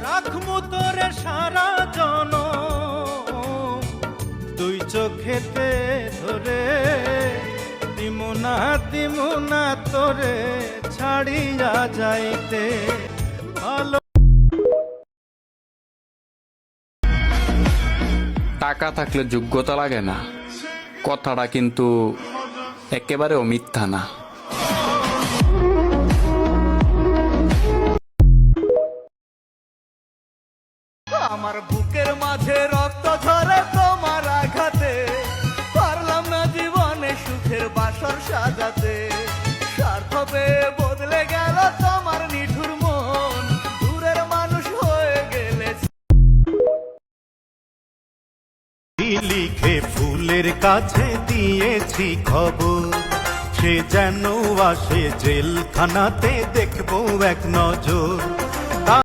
রাখমু তোরে সারা জনম দুই চোখেতে ধরে, দিমু না তোরে ছাড়িয়া যাইতে। ভালো টাকা থাকলে যোগ্যতা লাগে না, কথাটা কিন্তু একেবারেও মিথ্যা না। আমার বুকের মাঝে রক্ত ঝরে তোমার আঘাতে, পারলাম না জীবনে সুখের বাসর সাজাতে। স্বার্থ পেয়ে বদলে গেল তোমার নিঠুর মন, দূরের মানুষ হয়ে গেলে। লিখে ফুলের কাছে দিয়েছি খবর, সে যেন আসে জেলখানাতে দেখবো এক নজর।